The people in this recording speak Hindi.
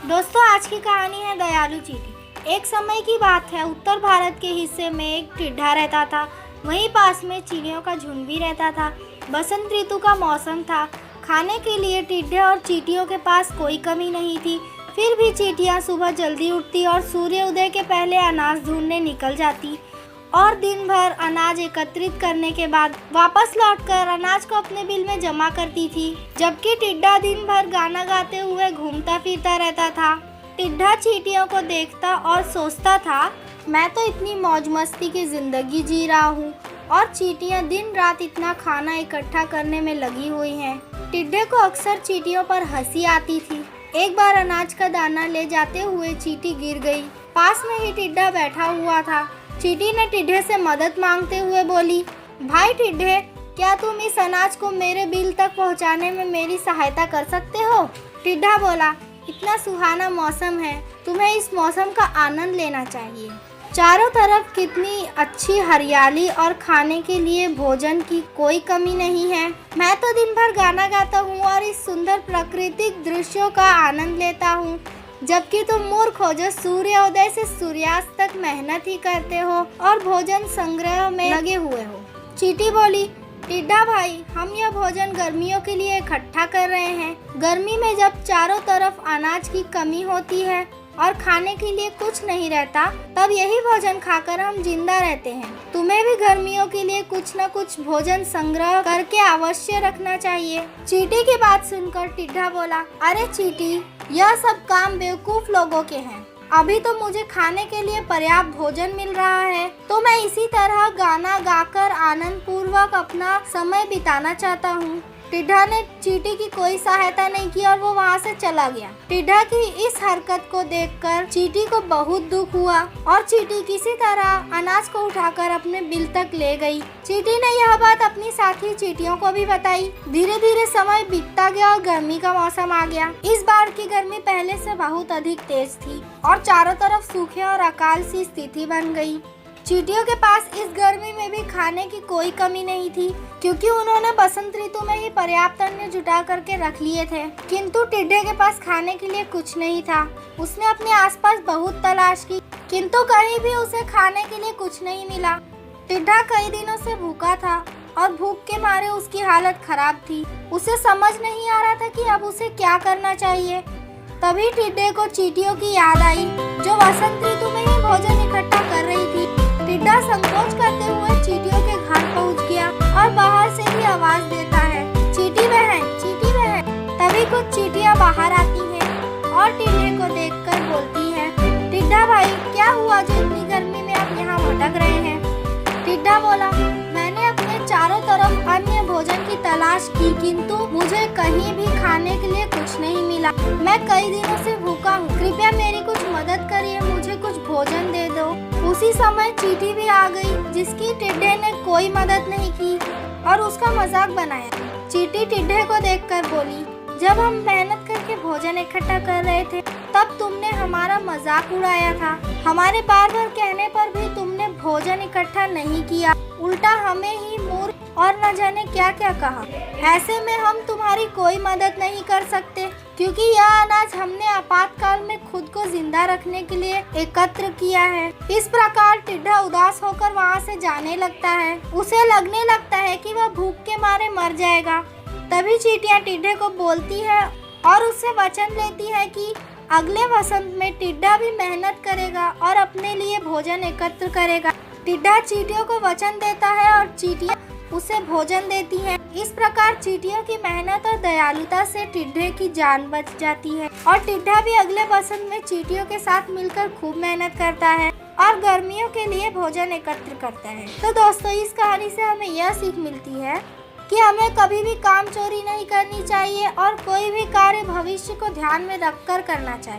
दोस्तों, आज की कहानी है दयालु चींटी। एक समय की बात है, उत्तर भारत के हिस्से में एक टिड्ढा रहता था। वहीं पास में चींटियों का झुंड भी रहता था। बसंत ऋतु का मौसम था। खाने के लिए टिड्ढे और चींटियों के पास कोई कमी नहीं थी। फिर भी चींटियां सुबह जल्दी उठती और सूर्य उदय के पहले अनाज ढूंढने निकल जाती और दिन भर अनाज एकत्रित करने के बाद वापस लौटकर अनाज को अपने बिल में जमा करती थी। जबकि टिड्ढा दिन भर गाना गाते हुए घूमता फिरता रहता था। टिड्ढा चींटियों को देखता और सोचता था, मैं तो इतनी मौज मस्ती की जिंदगी जी रहा हूँ और चींटियाँ दिन रात इतना खाना इकट्ठा करने में लगी हुई हैं। टिड्ढे को अक्सर चींटियों पर हंसी आती थी। एक बार अनाज का दाना ले जाते हुए चींटी गिर गई। पास में ही टिड्ढा बैठा हुआ था। चींटी ने टिड्ढे से मदद मांगते हुए बोली, भाई टिड्ढे, क्या तुम इस अनाज को मेरे बिल तक पहुंचाने में मेरी सहायता कर सकते हो? टिड्ढा बोला, इतना सुहाना मौसम है, तुम्हें इस मौसम का आनंद लेना चाहिए। चारों तरफ कितनी अच्छी हरियाली और खाने के लिए भोजन की कोई कमी नहीं है। मैं तो दिन भर गाना गाता हूँ और इस सुंदर प्राकृतिक दृश्यों का आनंद लेता हूँ, जबकि तुम मूर्ख हो जो सूर्योदय से सूर्यास्त तक मेहनत ही करते हो और भोजन संग्रह में लगे हुए हो। चींटी बोली, टिड्ढा भाई, हम यह भोजन गर्मियों के लिए इकट्ठा कर रहे हैं। गर्मी में जब चारों तरफ अनाज की कमी होती है और खाने के लिए कुछ नहीं रहता, तब यही भोजन खाकर हम जिंदा रहते हैं। तुम्हें भी गर्मियों के लिए कुछ न कुछ भोजन संग्रह करके अवश्य रखना चाहिए। चींटी की बात सुनकर टिड्ढा बोला, अरे चींटी, यह सब काम बेवकूफ लोगों के हैं। अभी तो मुझे खाने के लिए पर्याप्त भोजन मिल रहा है, तो मैं इसी तरह गाना गाकर आनंद पूर्वक अपना समय बिताना चाहता हूँ। टिड्ढा ने चींटी की कोई सहायता नहीं की और वो वहाँ से चला गया। टिड्ढा की इस हरकत को देखकर चींटी को बहुत दुख हुआ और चींटी किसी तरह अनाज को उठाकर अपने बिल तक ले गई। चींटी ने यह बात अपनी साथी चींटियों को भी बताई। धीरे धीरे समय बीतता गया और गर्मी का मौसम आ गया। इस बार की गर्मी पहले से बहुत अधिक तेज थी और चारों तरफ सूखे और अकाल सी स्थिति बन गई। चींटियों के पास इस गर्मी में भी खाने की कोई कमी नहीं थी, क्योंकि उन्होंने बसंत ऋतु में ही पर्याप्त अन्न जुटा करके रख लिए थे। किंतु टिड्ढे के पास खाने के लिए कुछ नहीं था। उसने अपने आसपास बहुत तलाश की, किंतु कहीं भी उसे खाने के लिए कुछ नहीं मिला। टिड्ढा कई दिनों से भूखा था और भूख के मारे उसकी हालत खराब थी। उसे समझ नहीं आ रहा था कि अब उसे क्या करना चाहिए। तभी टिड्ढे को चींटियों की याद आई, जो बसंत ऋतु में ही भोजन इकट्ठा कर रही थी। टिड्ढा संकोच करते हुए चींटियों के घर पहुंच गया और बाहर से ही आवाज देता है, चींटी बहन, चींटी बहन। तभी कुछ चींटियां बाहर आती हैं और टिड्ढे को देखकर बोलती हैं, टिड्ढा भाई, क्या हुआ जो इतनी गर्मी में आप यहाँ भटक रहे हैं? टिड्ढा बोला, मैंने अपने चारों तरफ अन्य भोजन की तलाश की, किंतु मुझे कहीं भी खाने के लिए कुछ नहीं मिला। मैं कई दिनों से भूखा हूँ, कृपया मेरी कुछ मदद करिए, मुझे कुछ भोजन दे दो। उसी समय चींटी भी आ गई, जिसकी टिड्ढे ने कोई मदद नहीं की और उसका मजाक बनाया। चींटी टिड्ढे को देखकर बोली, जब हम मेहनत करके भोजन इकट्ठा कर रहे थे, तब तुमने हमारा मजाक उड़ाया था। हमारे बार बार कहने पर भी तुमने भोजन इकट्ठा नहीं किया, उल्टा हमें ही मूर्ख और न जाने क्या क्या कहा। ऐसे में हम तुम्हारी कोई मदद नहीं कर सकते, क्योंकि यह अनाज हमने आपातकाल में खुद को जिंदा रखने के लिए एकत्र किया है। इस प्रकार टिड्ढा उदास होकर वहाँ से जाने लगता है। उसे लगने लगता है कि वह भूख के मारे मर जाएगा। तभी चींटियां टिड्ढे को बोलती है और उससे वचन लेती है कि अगले वसंत में टिड्ढा भी मेहनत करेगा और अपने लिए भोजन एकत्र करेगा। टिड्ढा चींटियों को वचन देता है और चींटियां उसे भोजन देती हैं। इस प्रकार चींटियों की मेहनत और दयालुता से टिड्ढे की जान बच जाती है और टिड्ढा भी अगले वसंत में चींटियों के साथ मिलकर खूब मेहनत करता है और गर्मियों के लिए भोजन एकत्र करता है। तो दोस्तों, इस कहानी से हमें यह सीख मिलती है कि हमें कभी भी काम चोरी नहीं करनी चाहिए और कोई भी कार्य भविष्य को ध्यान में रखकर करना चाहिए।